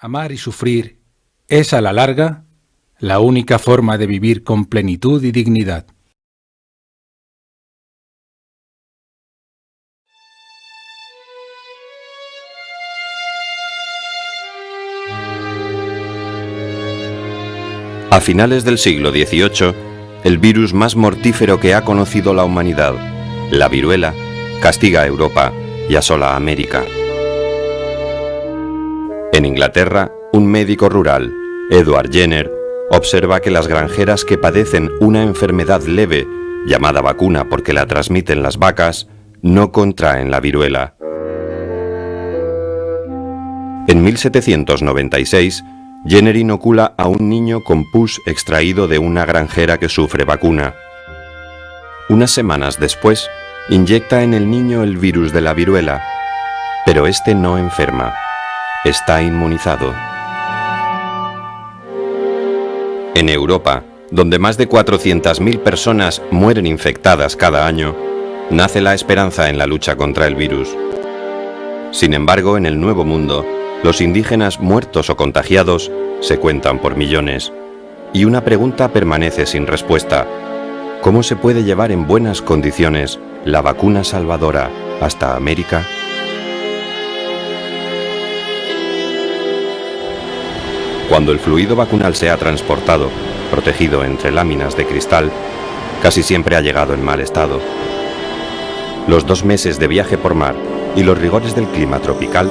Amar y sufrir es, a la larga, la única forma de vivir con plenitud y dignidad. A finales del siglo XVIII, el virus más mortífero que ha conocido la humanidad, la viruela, castiga a Europa y asola a América. En Inglaterra, un médico rural, Edward Jenner, observa que las granjeras que padecen una enfermedad leve, llamada vacuna porque la transmiten las vacas, no contraen la viruela. En 1796, Jenner inocula a un niño con pus extraído de una granjera que sufre vacuna. Unas semanas después, inyecta en el niño el virus de la viruela, pero este no enferma, está inmunizado. En Europa, donde más de 400.000 personas mueren infectadas cada año, nace la esperanza en la lucha contra el virus. Sin embargo, en el Nuevo Mundo, los indígenas muertos o contagiados se cuentan por millones. Y una pregunta permanece sin respuesta: ¿cómo se puede llevar en buenas condiciones la vacuna salvadora hasta América? Cuando el fluido vacunal se ha transportado, protegido entre láminas de cristal, casi siempre ha llegado en mal estado. Los 2 meses de viaje por mar y los rigores del clima tropical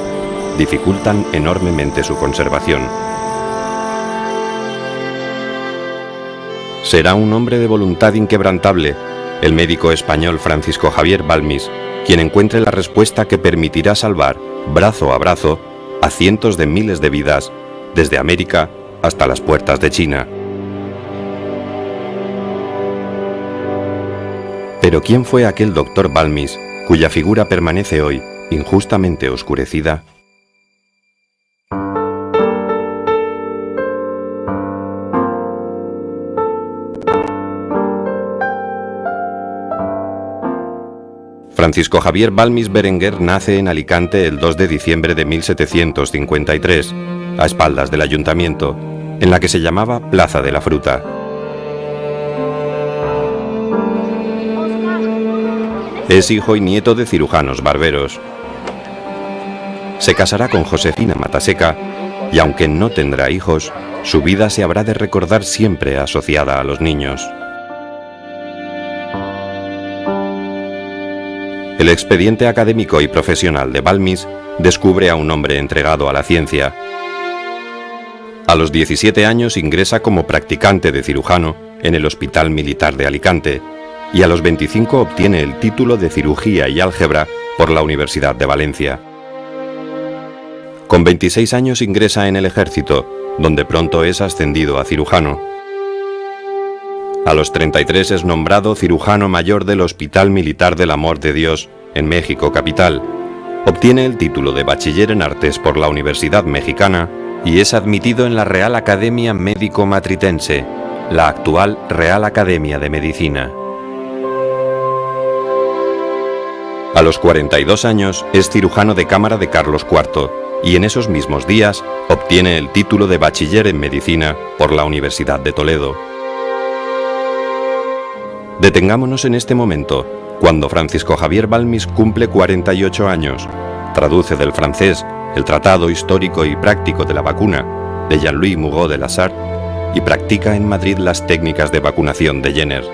dificultan enormemente su conservación. Será un hombre de voluntad inquebrantable, el médico español Francisco Javier Balmis, quien encuentre la respuesta que permitirá salvar, brazo a brazo, a cientos de miles de vidas, desde América hasta las puertas de China. Pero ¿quién fue aquel doctor Balmis, cuya figura permanece hoy injustamente oscurecida? Francisco Javier Balmis Berenguer nace en Alicante el 2 de diciembre de 1753, a espaldas del ayuntamiento, en la que se llamaba Plaza de la Fruta. Es hijo y nieto de cirujanos barberos. Se casará con Josefina Mataseca y, aunque no tendrá hijos, su vida se habrá de recordar siempre asociada a los niños. El expediente académico y profesional de Balmis descubre a un hombre entregado a la ciencia. A los 17 años ingresa como practicante de cirujano en el Hospital Militar de Alicante y a los 25 obtiene el título de Cirugía y Álgebra por la Universidad de Valencia. Con 26 años ingresa en el Ejército, donde pronto es ascendido a cirujano. A los 33 es nombrado cirujano mayor del Hospital Militar del Amor de Dios, en México capital. Obtiene el título de bachiller en artes por la Universidad Mexicana y es admitido en la Real Academia Médico Matritense, la actual Real Academia de Medicina. A los 42 años es cirujano de cámara de Carlos IV y en esos mismos días obtiene el título de bachiller en medicina por la Universidad de Toledo. Detengámonos en este momento, cuando Francisco Javier Balmis cumple 48 años, traduce del francés el Tratado Histórico y Práctico de la Vacuna de Jean-Louis Mugot de Lasart y practica en Madrid las técnicas de vacunación de Jenner.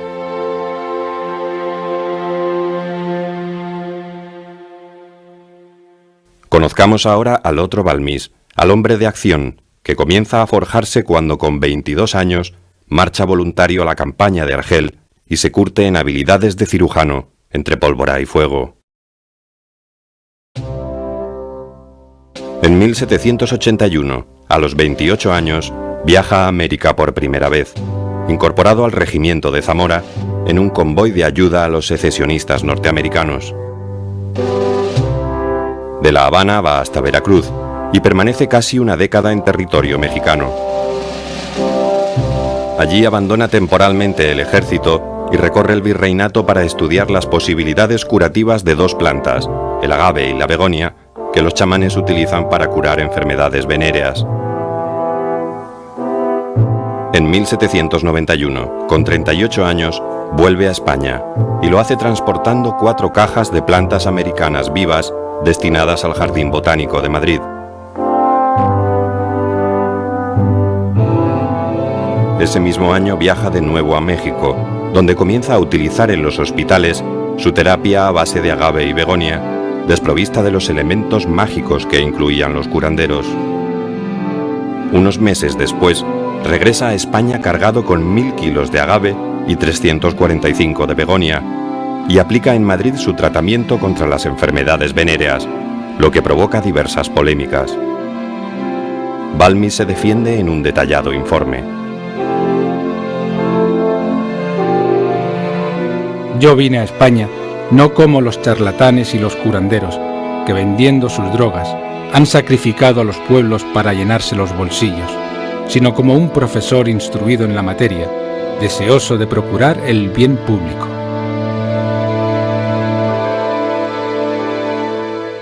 Conozcamos ahora al otro Balmis, al hombre de acción, que comienza a forjarse cuando con 22 años marcha voluntario a la campaña de Argel y se curte en habilidades de cirujano, entre pólvora y fuego. En 1781, a los 28 años, viaja a América por primera vez, incorporado al regimiento de Zamora, en un convoy de ayuda a los secesionistas norteamericanos. De La Habana va hasta Veracruz y permanece casi una década en territorio mexicano. Allí abandona temporalmente el ejército y recorre el virreinato para estudiar las posibilidades curativas de 2 plantas, el agave y la begonia, que los chamanes utilizan para curar enfermedades venéreas. En 1791, con 38 años, vuelve a España y lo hace transportando 4 cajas de plantas americanas vivas destinadas al Jardín Botánico de Madrid. Ese mismo año viaja de nuevo a México, donde comienza a utilizar en los hospitales su terapia a base de agave y begonia, desprovista de los elementos mágicos que incluían los curanderos. Unos meses después, regresa a España cargado con 1000 kilos de agave y 345 de begonia, y aplica en Madrid su tratamiento contra las enfermedades venéreas, lo que provoca diversas polémicas. Balmis se defiende en un detallado informe. Yo vine a España no como los charlatanes y los curanderos, que vendiendo sus drogas han sacrificado a los pueblos para llenarse los bolsillos, sino como un profesor instruido en la materia, deseoso de procurar el bien público.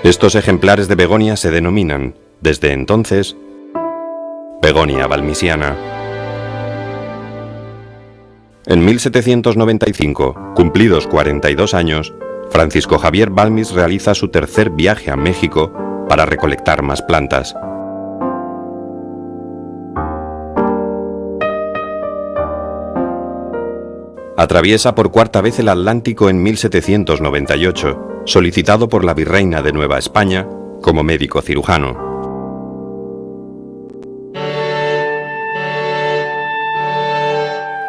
Estos ejemplares de begonia se denominan, desde entonces, begonia balmisiana. En 1795, cumplidos 42 años, Francisco Javier Balmis realiza su tercer viaje a México para recolectar más plantas. Atraviesa por cuarta vez el Atlántico en 1798, solicitado por la virreina de Nueva España como médico cirujano.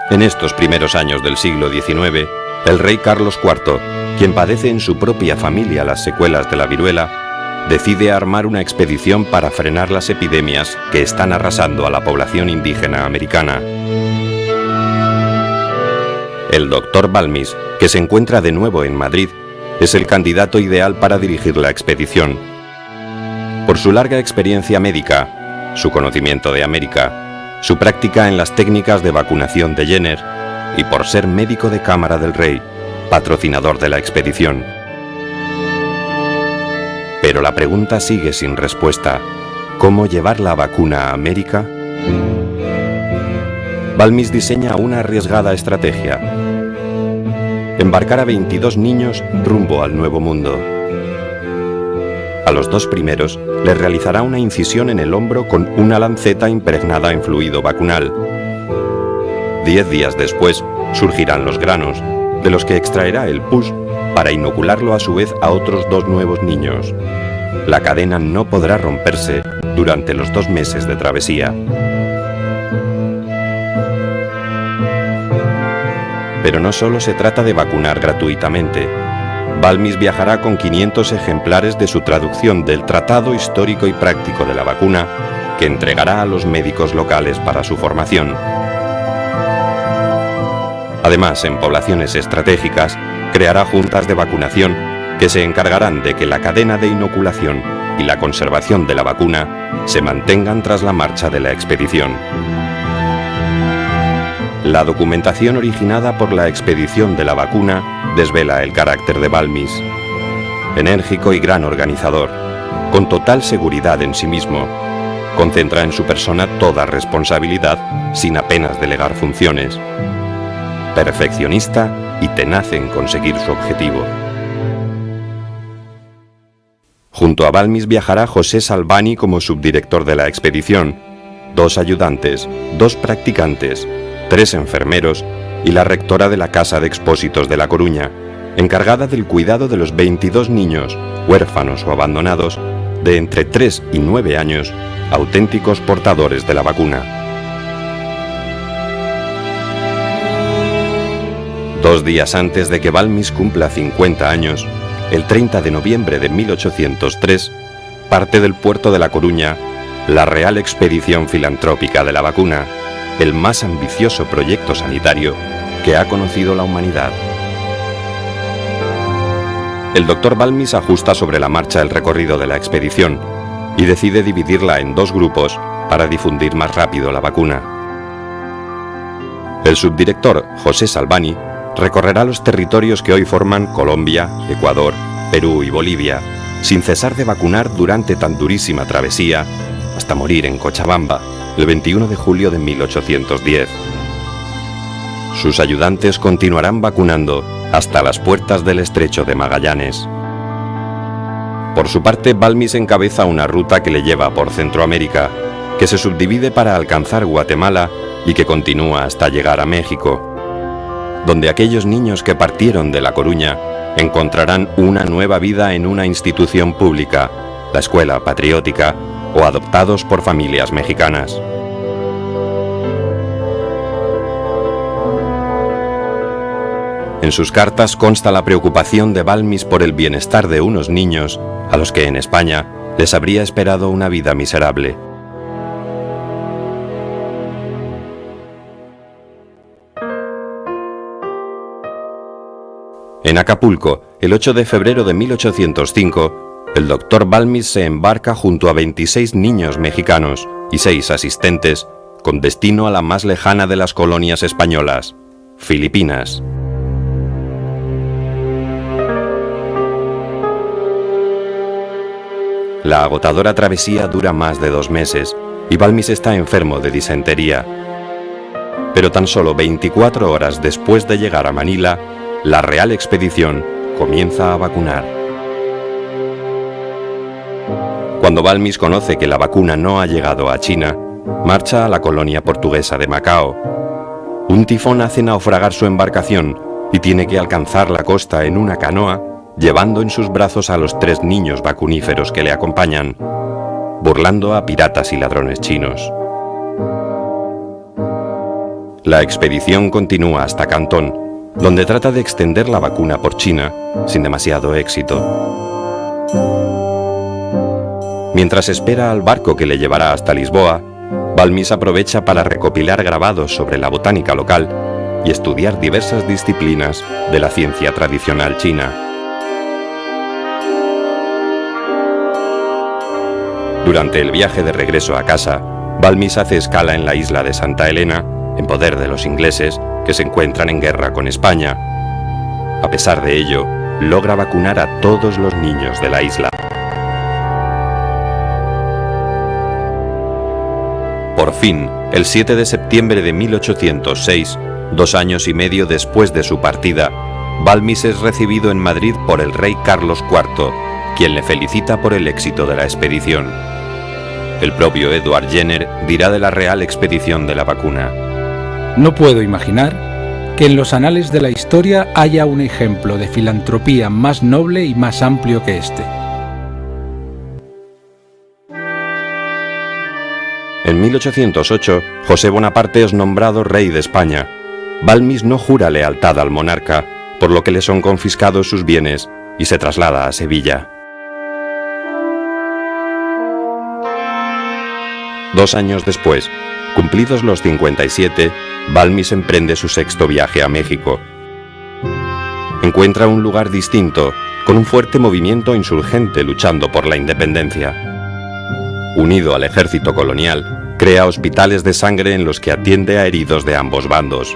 En estos primeros años del siglo XIX, el rey Carlos IV, quien padece en su propia familia las secuelas de la viruela, decide armar una expedición para frenar las epidemias que están arrasando a la población indígena americana. El doctor Balmis, que se encuentra de nuevo en Madrid, es el candidato ideal para dirigir la expedición. Por su larga experiencia médica, su conocimiento de América, su práctica en las técnicas de vacunación de Jenner y por ser médico de cámara del rey, patrocinador de la expedición. Pero la pregunta sigue sin respuesta. ¿Cómo llevar la vacuna a América? Balmis diseña una arriesgada estrategia: embarcar a 22 niños rumbo al Nuevo Mundo. A los 2 primeros les realizará una incisión en el hombro con una lanceta impregnada en fluido vacunal. 10 días después surgirán los granos, de los que extraerá el pus para inocularlo a su vez a otros 2 nuevos niños. La cadena no podrá romperse durante los 2 meses de travesía. Pero no solo se trata de vacunar gratuitamente. Balmis viajará con 500 ejemplares de su traducción del Tratado Histórico y Práctico de la Vacuna, que entregará a los médicos locales para su formación. Además, en poblaciones estratégicas, creará juntas de vacunación que se encargarán de que la cadena de inoculación y la conservación de la vacuna se mantengan tras la marcha de la expedición. La documentación originada por la expedición de la vacuna desvela el carácter de Balmis. Enérgico y gran organizador, con total seguridad en sí mismo, concentra en su persona toda responsabilidad sin apenas delegar funciones. Perfeccionista y tenaz en conseguir su objetivo. Junto a Balmis viajará José Salvani como subdirector de la expedición, 2 ayudantes, 2 practicantes, 3 enfermeros y la rectora de la Casa de Expósitos de La Coruña, encargada del cuidado de los 22 niños, huérfanos o abandonados, de entre 3 y 9 años, auténticos portadores de la vacuna. 2 días antes de que Balmis cumpla 50 años, el 30 de noviembre de 1803, parte del puerto de La Coruña la Real Expedición Filantrópica de la Vacuna, el más ambicioso proyecto sanitario que ha conocido la humanidad. El doctor Balmis ajusta sobre la marcha el recorrido de la expedición y decide dividirla en 2 grupos para difundir más rápido la vacuna. El subdirector, José Salvani, recorrerá los territorios que hoy forman Colombia, Ecuador, Perú y Bolivia, sin cesar de vacunar durante tan durísima travesía, hasta morir en Cochabamba, el 21 de julio de 1810. Sus ayudantes continuarán vacunando hasta las puertas del Estrecho de Magallanes. Por su parte, Balmis encabeza una ruta que le lleva por Centroamérica, que se subdivide para alcanzar Guatemala y que continúa hasta llegar a México, donde aquellos niños que partieron de La Coruña encontrarán una nueva vida en una institución pública, la Escuela Patriótica, o adoptados por familias mexicanas. En sus cartas consta la preocupación de Balmis por el bienestar de unos niños a los que en España les habría esperado una vida miserable. En Acapulco, el 8 de febrero de 1805, el doctor Balmis se embarca junto a 26 niños mexicanos y 6 asistentes con destino a la más lejana de las colonias españolas, Filipinas. La agotadora travesía dura más de 2 meses y Balmis está enfermo de disentería. Pero tan solo 24 horas después de llegar a Manila, la Real Expedición comienza a vacunar. Cuando Balmis conoce que la vacuna no ha llegado a China, marcha a la colonia portuguesa de Macao. Un tifón hace naufragar su embarcación y tiene que alcanzar la costa en una canoa, llevando en sus brazos a los 3 niños vacuníferos que le acompañan, burlando a piratas y ladrones chinos. La expedición continúa hasta Cantón, donde trata de extender la vacuna por China, sin demasiado éxito. Mientras espera al barco que le llevará hasta Lisboa, Balmis aprovecha para recopilar grabados sobre la botánica local y estudiar diversas disciplinas de la ciencia tradicional china. Durante el viaje de regreso a casa, Balmis hace escala en la isla de Santa Elena, en poder de los ingleses, que se encuentran en guerra con España. A pesar de ello, logra vacunar a todos los niños de la isla. Por fin, el 7 de septiembre de 1806, 2 años y medio después de su partida, Balmis es recibido en Madrid por el rey Carlos IV, quien le felicita por el éxito de la expedición. El propio Edward Jenner dirá de la Real Expedición de la vacuna: No puedo imaginar que en los anales de la historia haya un ejemplo de filantropía más noble y más amplio que este. En 1808, José Bonaparte es nombrado rey de España. Balmis no jura lealtad al monarca, por lo que le son confiscados sus bienes y se traslada a Sevilla. 2 años después, cumplidos los 57, Balmis emprende su 6º viaje a México. Encuentra un lugar distinto, con un fuerte movimiento insurgente luchando por la independencia. Unido al ejército colonial, crea hospitales de sangre en los que atiende a heridos de ambos bandos.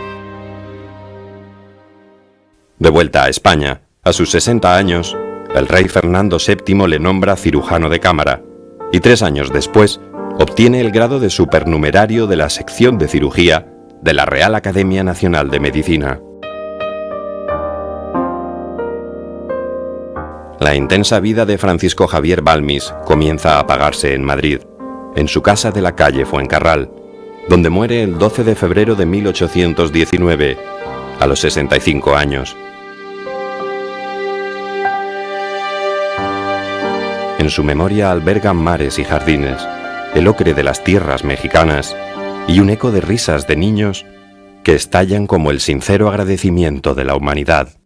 De vuelta a España, a sus 60 años, el rey Fernando VII le nombra cirujano de cámara, y 3 años después, obtiene el grado de supernumerario de la sección de cirugía de la Real Academia Nacional de Medicina. La intensa vida de Francisco Javier Balmis comienza a apagarse en Madrid, en su casa de la calle Fuencarral, donde muere el 12 de febrero de 1819, a los 65 años. En su memoria albergan mares y jardines, el ocre de las tierras mexicanas y un eco de risas de niños que estallan como el sincero agradecimiento de la humanidad.